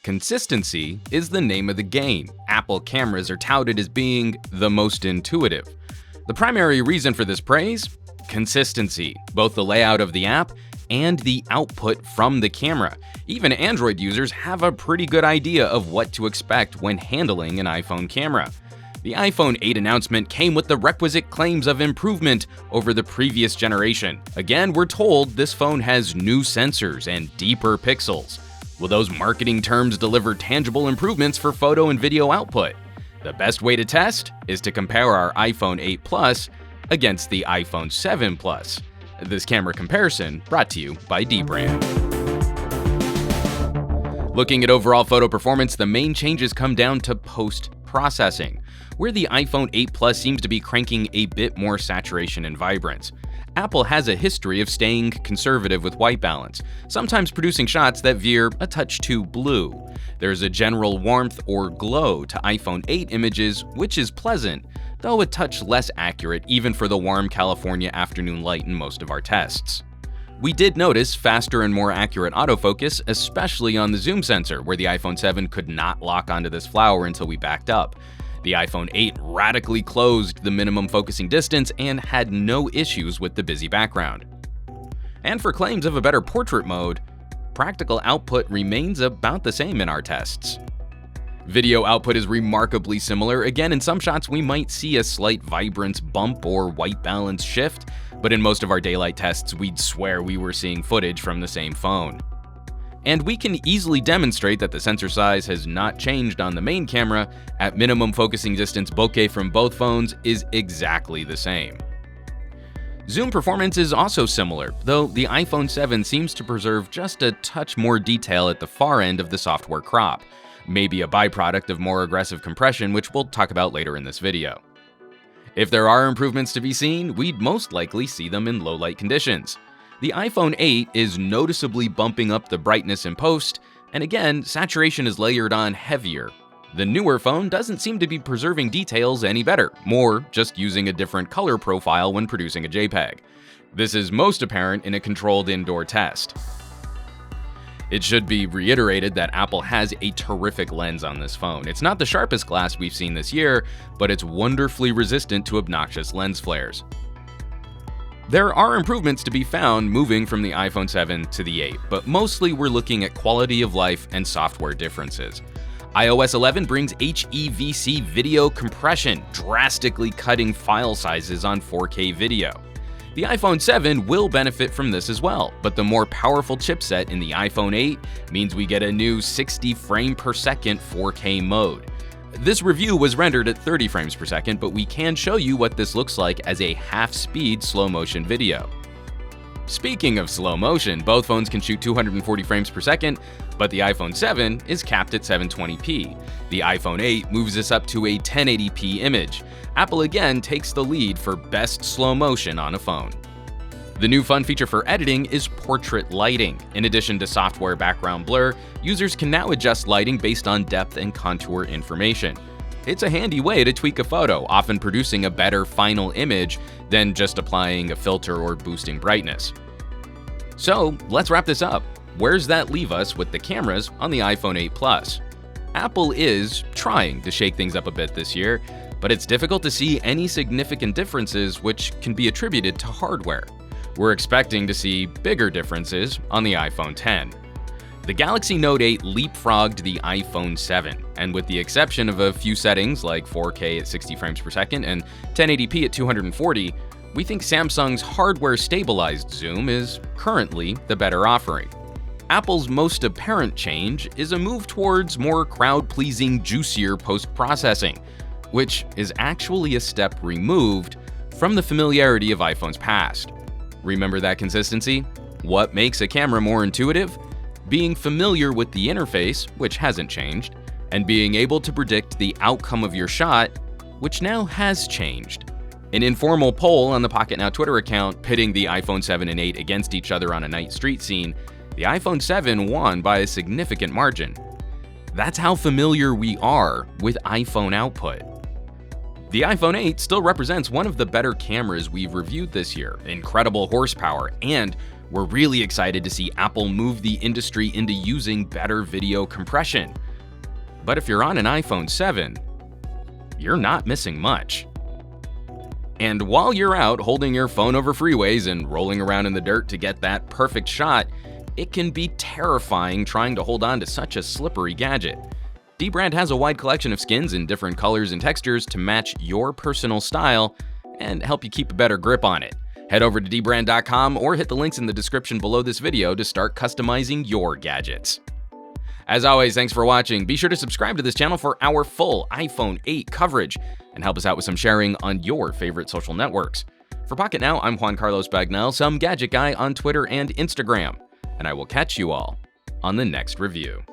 Consistency is the name of the game. Apple cameras are touted as being the most intuitive. The primary reason for this praise? Consistency, both the layout of the app and the output from the camera. Even Android users have a pretty good idea of what to expect when handling an iPhone camera. The iPhone 8 announcement came with the requisite claims of improvement over the previous generation. Again, we're told this phone has new sensors and deeper pixels. Will those marketing terms deliver tangible improvements for photo and video output? The best way to test is to compare our iPhone 8 Plus against the iPhone 7 Plus. This camera comparison brought to you by Dbrand. Looking at overall photo performance, the main changes come down to post-processing, where the iPhone 8 Plus seems to be cranking a bit more saturation and vibrance. Apple has a history of staying conservative with white balance, sometimes producing shots that veer a touch too blue. There's a general warmth or glow to iPhone 8 images, which is pleasant, though a touch less accurate even for the warm California afternoon light in most of our tests. We did notice faster and more accurate autofocus, especially on the zoom sensor, where the iPhone 7 could not lock onto this flower until we backed up. The iPhone 8 radically closed the minimum focusing distance and had no issues with the busy background. And for claims of a better portrait mode, practical output remains about the same in our tests. Video output is remarkably similar. Again, in some shots we might see a slight vibrance bump or white balance shift, but in most of our daylight tests we'd swear we were seeing footage from the same phone. And we can easily demonstrate that the sensor size has not changed on the main camera. At minimum focusing distance, bokeh from both phones is exactly the same. Zoom performance is also similar, though the iPhone 7 seems to preserve just a touch more detail at the far end of the software crop, maybe a byproduct of more aggressive compression, which we'll talk about later in this video. If there are improvements to be seen, we'd most likely see them in low light conditions. The iPhone 8 is noticeably bumping up the brightness in post, and again, saturation is layered on heavier. The newer phone doesn't seem to be preserving details any better, more just using a different color profile when producing a JPEG. This is most apparent in a controlled indoor test. It should be reiterated that Apple has a terrific lens on this phone. It's not the sharpest glass we've seen this year, but it's wonderfully resistant to obnoxious lens flares. There are improvements to be found moving from the iPhone 7 to the 8, but mostly we're looking at quality of life and software differences. iOS 11 brings HEVC video compression, drastically cutting file sizes on 4K video. The iPhone 7 will benefit from this as well, but the more powerful chipset in the iPhone 8 means we get a new 60 frame per second 4K mode. This review was rendered at 30 frames per second, but we can show you what this looks like as a half-speed slow-motion video. Speaking of slow motion, both phones can shoot 240 frames per second, but the iPhone 7 is capped at 720p. The iPhone 8 moves us up to a 1080p image. Apple again takes the lead for best slow motion on a phone. The new fun feature for editing is portrait lighting. In addition to software background blur, users can now adjust lighting based on depth and contour information. It's a handy way to tweak a photo, often producing a better final image than just applying a filter or boosting brightness. So let's wrap this up. Where's that leave us with the cameras on the iPhone 8 Plus? Apple is trying to shake things up a bit this year, but it's difficult to see any significant differences which can be attributed to hardware. We're expecting to see bigger differences on the iPhone X. The Galaxy Note 8 leapfrogged the iPhone 7, and with the exception of a few settings like 4K at 60 frames per second and 1080p at 240, we think Samsung's hardware-stabilized zoom is currently the better offering. Apple's most apparent change is a move towards more crowd-pleasing, juicier post-processing, which is actually a step removed from the familiarity of iPhone's past. Remember that consistency? What makes a camera more intuitive? Being familiar with the interface, which hasn't changed, and being able to predict the outcome of your shot, which now has changed. An informal poll on the Pocketnow Twitter account pitting the iPhone 7 and 8 against each other on a night street scene, the iPhone 7 won by a significant margin. That's how familiar we are with iPhone output. The iPhone 8 still represents one of the better cameras we've reviewed this year, incredible horsepower, and we're really excited to see Apple move the industry into using better video compression. But if you're on an iPhone 7, you're not missing much. And while you're out holding your phone over freeways and rolling around in the dirt to get that perfect shot, it can be terrifying trying to hold on to such a slippery gadget. Dbrand has a wide collection of skins in different colors and textures to match your personal style and help you keep a better grip on it. Head over to dbrand.com or hit the links in the description below this video to start customizing your gadgets. As always, thanks for watching. Be sure to subscribe to this channel for our full iPhone 8 coverage and help us out with some sharing on your favorite social networks. For Pocketnow, I'm Juan Carlos Bagnell, some gadget guy on Twitter and Instagram, and I will catch you all on the next review.